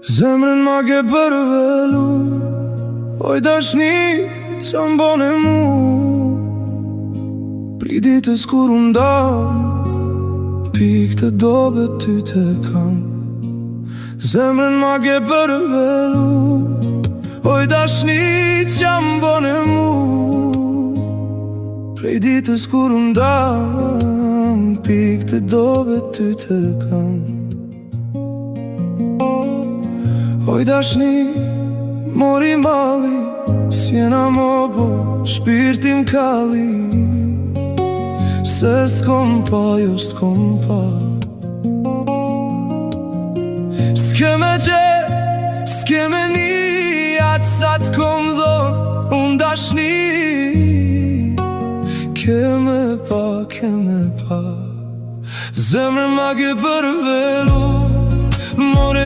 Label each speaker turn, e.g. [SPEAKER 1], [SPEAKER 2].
[SPEAKER 1] Zemrën ma ke përvelu, oj dashni që mbone mu. Pri ditës kur ndam, pik të dobe ty të kam. Zemrën ma ke përvelu, oj dashni që mbone mu. Prej ditës kur ndam, pik të dobe ty të kam. Oj dashni, mori mali, s'jena mobo, shpirtin kalli. Se s'kom pa, jo s'kom pa. S'ke me gjet, s'ke me një, atë sa t'kom zon, unë dashni. Ke me pa, zemrën ma ke përvelu, more